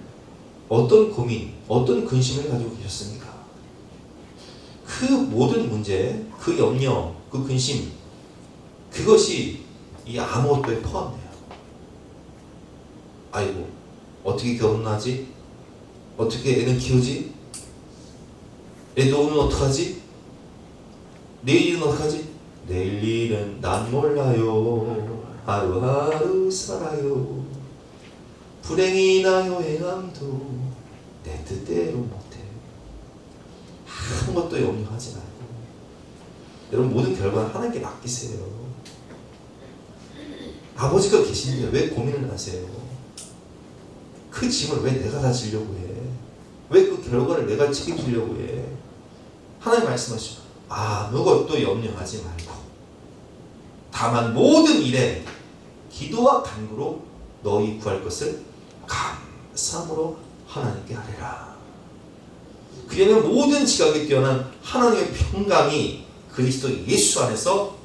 어떤 고민, 어떤 근심을 가지고 계셨습니까? 그 모든 문제, 그 염려, 그 근심, 그것이 이 아무것도에 포함돼요. 아이고, 어떻게 결혼하지? 어떻게 애는 키우지? 애 노후는 어떡하지? 내일 일은 어떡하지? 내일 일은 난 몰라요. 하루하루 살아요. 불행이 나요 행함도 내 뜻대로 못해. 아무것도 염려하지 말고 여러분 모든 결과는 하나님께 맡기세요. 아버지가 계시는데 왜 고민을 하세요? 그 짐을 왜 내가 다 지려고 해? 왜 그 결과를 내가 책임지려고 해? 하나님 말씀하시죠. 아무것도 염려하지 말고 다만 모든 일에 기도와 간구로 너희 구할 것을 감사함으로 하나님께 하리라. 그러면 모든 지각에 뛰어난 하나님의 평강이 그리스도 예수 안에서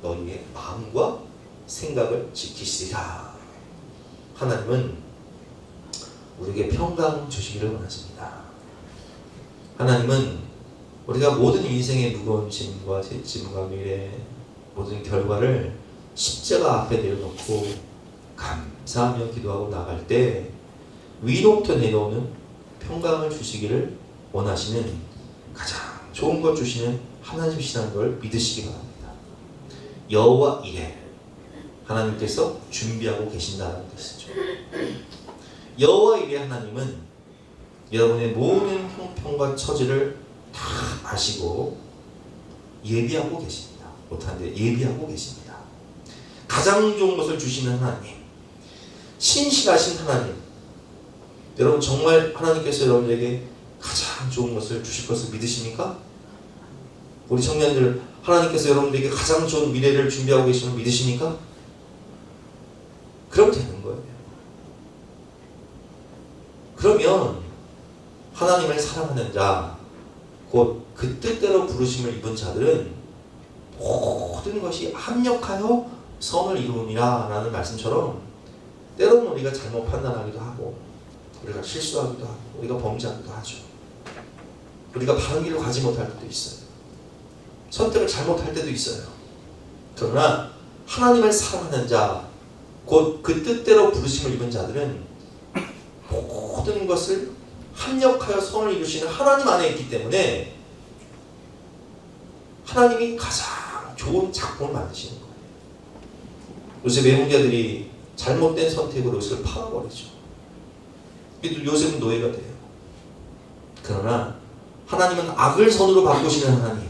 너희의 마음과 생각을 지키시리라. 하나님은 우리에게 평강 주시기를 원하십니다. 하나님은 우리가 모든 인생의 무거운 짐과 짐과 미래 모든 결과를 십자가 앞에 내려놓고 감사하며 기도하고 나갈 때 위로부터 내려오는 평강을 주시기를 원하시는 가장 좋은 것 주시는 하나님이시라는 걸 믿으시기 바랍니다. 여호와 이레, 하나님께서 준비하고 계신다는 뜻이죠. 여호와 이레 하나님은 여러분의 모든 형편과 처지를 다 아시고 예비하고 계십니다. 못한데 예비하고 계십니다. 가장 좋은 것을 주시는 하나님, 신실하신 하나님. 여러분 정말 하나님께서 여러분에게 가장 좋은 것을 주실 것을 믿으십니까? 우리 청년들, 하나님께서 여러분들에게 가장 좋은 미래를 준비하고 계시는 걸 믿으십니까? 그럼 되는 거예요. 그러면 하나님을 사랑하는 자, 곧 그 뜻대로 부르심을 입은 자들은 모든 것이 합력하여 선을 이루니라 라는 말씀처럼 때로는 우리가 잘못 판단하기도 하고 우리가 실수하기도 하고 우리가 범죄하기도 하죠. 우리가 바른 길로 가지 못할 때도 있어요. 선택을 잘못할 때도 있어요. 그러나 하나님을 사랑하는 자, 곧 그 뜻대로 부르심을 입은 자들은 모든 것을 합력하여 선을 이루시는 하나님 안에 있기 때문에 하나님이 가장 좋은 작품을 만드시는 거예요. 요새 외국자들이 잘못된 선택으로 요셉을 팔아버리죠. 요셉은 노예가 돼요. 그러나 하나님은 악을 선으로 바꾸시는 하나님,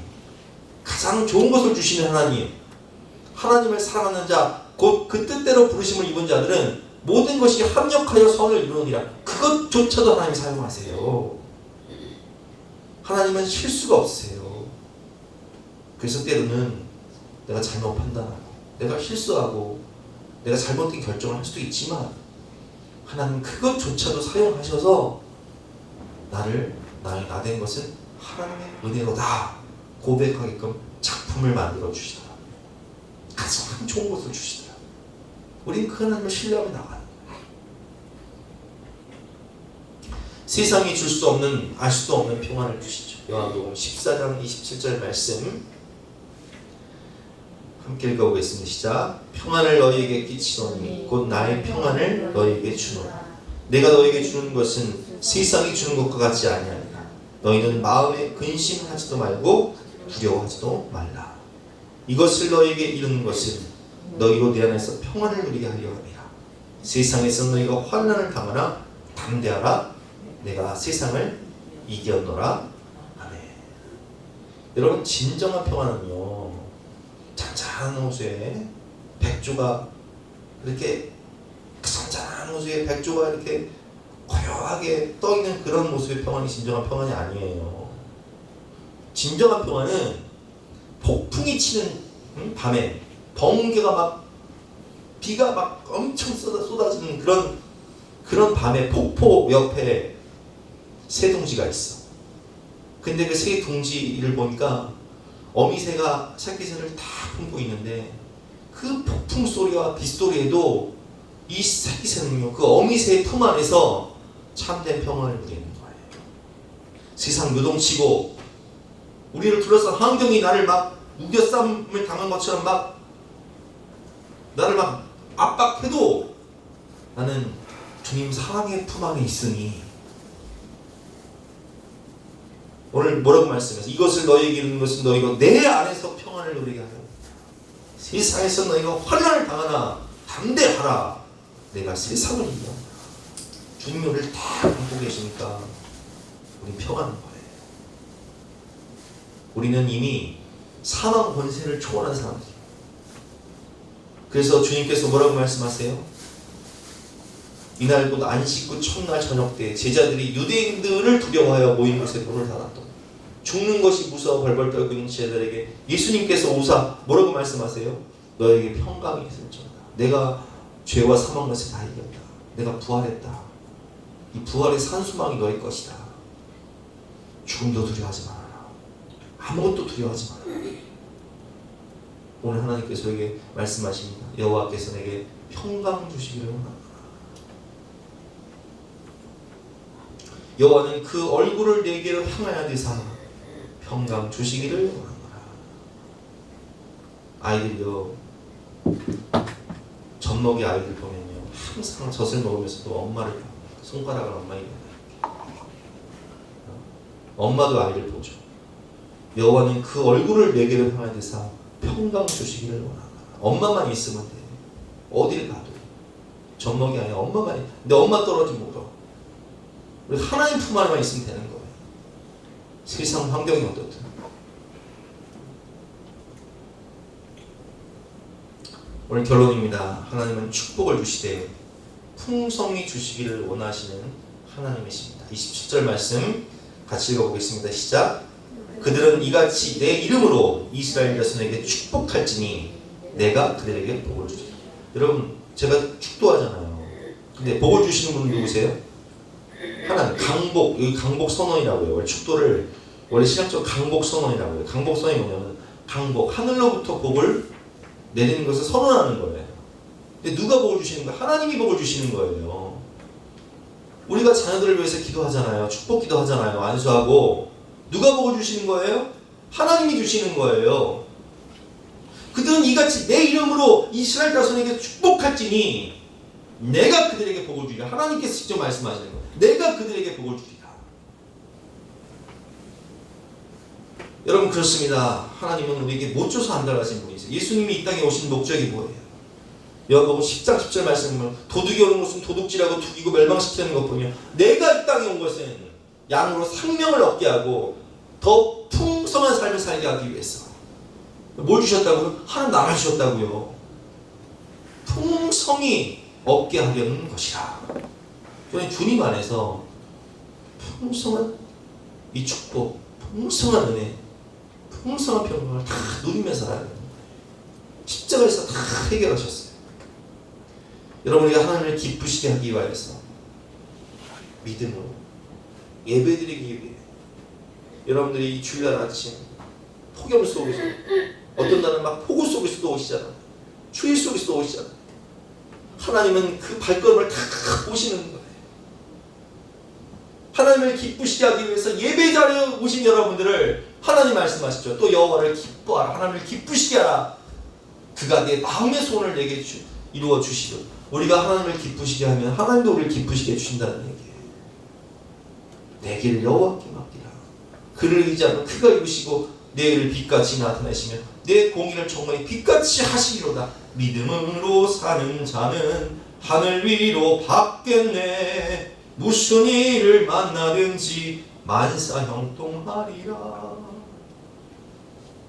가장 좋은 것을 주시는 하나님, 하나님을 사랑하는 자, 곧 그 뜻대로 부르심을 입은 자들은 모든 것이 합력하여 선을 이루느니라. 그것조차도 하나님 사용하세요. 하나님은 실수가 없으세요. 그래서 때로는 내가 잘못 판단하고 내가 실수하고 내가 잘못된 결정을 할 수도 있지만 하나님 그것조차도 사용하셔서 나를 나된 것은 하나님의 은혜로다 고백하게끔 작품을 만들어 주시더라. 가장 좋은 것을 주시더라. 우린 그 하나님을 신뢰하며 나가는 거예요. 세상이 줄 수 없는, 알 수도 없는 평안을 주시죠. 요한복음 14장 27절 말씀 함께 읽어보겠습니다. 시작. 평안을 너희에게 끼치노니 곧 나의 평안을 너희에게 주노라. 내가 너희에게 주는 것은 세상이 주는 것과 같지 아니하니라. 너희는 마음에 근심하지도 말고 두려워하지도 말라. 이것을 너희에게 이루는 것은 너희로 내 안에서 평안을 누리게 하려 함이라. 세상에서 너희가 환난을 당하나 담대하라. 내가 세상을 이겼노라. 아멘. 여러분, 진정한 평안은요, 잔잔한 호수에 백조가 이렇게 잔잔한 호수에 백조가 이렇게 고요하게 떠있는 그런 모습의 평안이 진정한 평안이 아니에요. 진정한 평안은 폭풍이 치는 밤에 번개가 막 비가 막 엄청 쏟아지는 그런 밤에 폭포 옆에 새 둥지가 있어. 근데 그 새 둥지를 보니까 어미새가 새끼새를 다 품고 있는데 그 폭풍 소리와 빗소리에도 이 새끼새는요, 그 어미새의 품 안에서 참된 평안을 누리는 거예요. 세상 요동치고 우리를 둘러싼 환경이 나를 막 우겨쌈을 당한 것처럼 막 나를 막 압박해도 나는 주님 사랑의 품 안에 있으니. 오늘 뭐라고 말씀해서 이것을 너희에게 이루는 것은 너희가 내 안에서 평안을 누리게 하여 세상에서 너희가 환난을 당하나 담대하라. 내가 세상을 이겨. 주님이 우리를 다 보고 계시니까 우리 평안한 거예요. 우리는 이미 사망 권세를 초월한 사람들이에요. 그래서 주님께서 뭐라고 말씀하세요? 이날 곧 안식 후 첫날 저녁 때 제자들이 유대인들을 두려워하여 모인 곳에 문을 닫았다. 죽는 것이 무서워 벌벌 떨고 있는 제자들에게 예수님께서 오사 뭐라고 말씀하세요? 너에게 평강이 있을지어다. 내가 죄와 사망 것을 다 이겼다. 내가 부활했다. 이 부활의 산수망이 너의 것이다. 죽음도 두려워하지 말아라. 아무것도 두려워하지 말아라. 오늘 하나님께서 저에게 말씀하십니다. 여호와께서 내게 평강 주시기를 원합니다. 여호와는 그 얼굴을 내게로 향하여 드사 평강 주시기를 원하노라. 아이들요, 젖먹이 아이들 보면요, 항상 젖을 먹으면서도 엄마를 손가락을 엄마에게 엄마도 아이를 보죠. 여호와는 그 얼굴을 내게로 향하여 드사 평강 주시기를 원하노라. 엄마만 있으면 돼. 어딜 가도 젖먹이 아니야. 엄마가 아니야. 근데 엄마 떨어지면 울어. 우리 하나님 품 안에만 있으면 되는 거예요. 세상 환경이 어떻든. 오늘 결론입니다. 하나님은 축복을 주시되 풍성히 주시기를 원하시는 하나님이십니다. 27절 말씀 같이 읽어보겠습니다. 시작. 그들은 이같이 내 이름으로 이스라엘 자손에게 축복할지니 내가 그들에게 복을 주리라. 여러분, 제가 축도하잖아요. 근데 복을 주시는 분은 누구세요? 하나님. 강복, 여기 강복 선언이라고 해요. 원래 축도를 원래 신학적 강복 선언이라고 해요. 강복 선언이 뭐냐면 강복, 하늘로부터 복을 내리는 것을 선언하는 거예요. 근데 누가 복을 주시는 거예요? 하나님이 복을 주시는 거예요. 우리가 자녀들을 위해서 기도하잖아요. 축복 기도하잖아요. 안수하고. 누가 복을 주시는 거예요? 하나님이 주시는 거예요. 그들은 이같이 내 이름으로 이스라엘 자손에게 축복할지니 내가 그들에게 복을 주리라. 하나님께서 직접 말씀하시는 거예요. 내가 그들에게 복을 주리라. 여러분 그렇습니다. 하나님은 우리에게 못 줘서 안 달라진 분이세요. 예수님이 이 땅에 오신 목적이 뭐예요? 요한복음 10장 10절 말씀을 도둑이 오는 것은 도둑질하고 죽이고 멸망시키는 것뿐이요 내가 이 땅에 온 것은 양으로 생명을 얻게 하고 더 풍성한 삶을 살게 하기 위해서. 뭘 주셨다고요? 하나님 나라를 주셨다고요. 풍성히 얻게 하려는 것이라. 저는 주님 안에서 풍성한 이 축복, 풍성한 은혜, 풍성한 평강을 다 누리며 살아야 돼요. 십자가에서 다 해결하셨어요. 여러분, 우리가 하나님을 기쁘시게 하기 위해서 믿음으로 예배드리기 위해 여러분들이 이 주일날 아침 폭염 속에서 어떤 날은 막 폭우 속에서도 오시잖아요. 추위 속에서도 오시잖아요. 하나님은 그 발걸음을 다 보시는 거예요. 하나님을 기쁘시게 하기 위해서 예배 자리에 오신 여러분들을 하나님 말씀하시죠. 또 여호와를 기뻐하라. 하나님을 기쁘시게 하라. 그가 내 마음의 소원을 내게 이루어 주시고 우리가 하나님을 기쁘시게 하면 하나님도 우리를 기쁘시게 해주신다는 얘기예요. 내 길 여호와께 맡기라. 그를 의지하면 그가 이루시고 내 일을 빛같이 나타내시며 내 공의를 정말 빛같이 하시리로다. 믿음으로 사는 자는 하늘 위로 받겠네. 무슨 일을 만나든지 만사 형통하리라.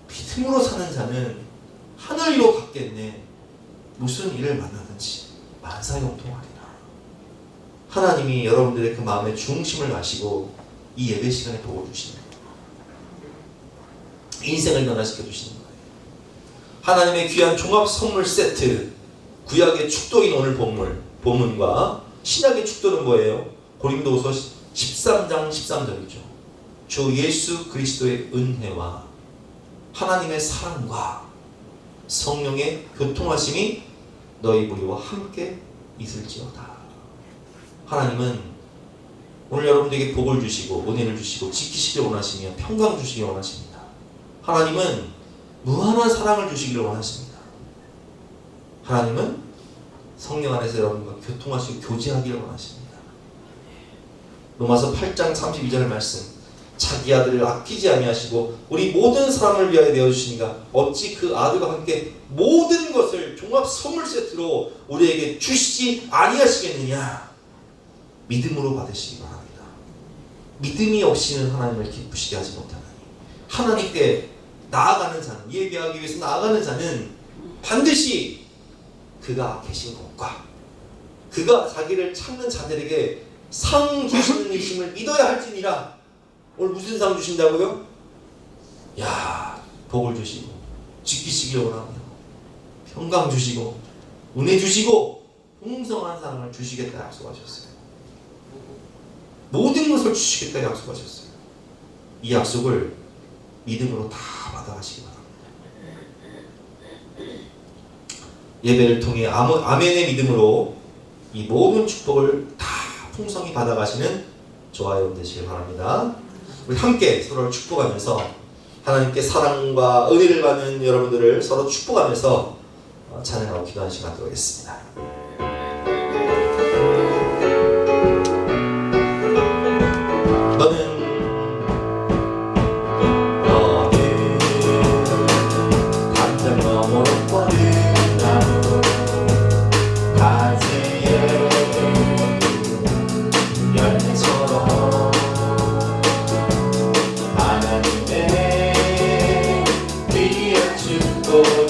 믿음으로 사는 자는 하늘 위로 받겠네. 무슨 일을 만나든지 만사 형통하리라. 하나님이 여러분들의 그 마음의 중심을 아시고 이 예배 시간에 복을 주시는 거예요. 인생을 변화시켜 주시는 거예요. 하나님의 귀한 종합 선물 세트, 구약의 축도인 오늘 본문과 신약의 축도는 뭐예요? 고린도후서 13장 13절이죠. 주 예수 그리스도의 은혜와 하나님의 사랑과 성령의 교통하심이 너희 무리와 함께 있을지어다. 하나님은 오늘 여러분들에게 복을 주시고 은혜를 주시고 지키시길 원하시며 평강 주시길 원하십니다. 하나님은 무한한 사랑을 주시기를 원하십니다. 하나님은 성령 안에서 여러분과 교통하시고 교제하기를 원하십니다. 로마서 8장 32절 말씀, 자기 아들을 아끼지 아니하시고 우리 모든 사람을 위하여 내어주시니가 어찌 그 아들과 함께 모든 것을 종합 선물 세트로 우리에게 주시지 아니하시겠느냐. 믿음으로 받으시기 바랍니다. 믿음이 없이는 하나님을 기쁘시게 하지 못하나니 하나님께 나아가는 자는, 예배하기 위해서 나아가는 자는 반드시 그가 계신 곳과 그가 자기를 찾는 자들에게 상 주시는 이심을 믿어야 할지니라. 오늘 무슨 상 주신다고요? 야, 복을 주시고 지키시길 원하며 평강 주시고 은혜 주시고 풍성한 사랑을 주시겠다 약속하셨어요. 모든 것을 주시겠다 약속하셨어요. 이 약속을 믿음으로 다 받아가시기 바랍니다. 예배를 통해 아멘의 믿음으로 이 모든 축복을 다 풍성히 받아가시는 저와 여러분 되시길 바랍니다. 우리 함께 서로를 축복하면서 하나님께 사랑과 은혜를 받는 여러분들을 서로 축복하면서 찬양하고 기도하는 시간 갖도록 하겠습니다. Oh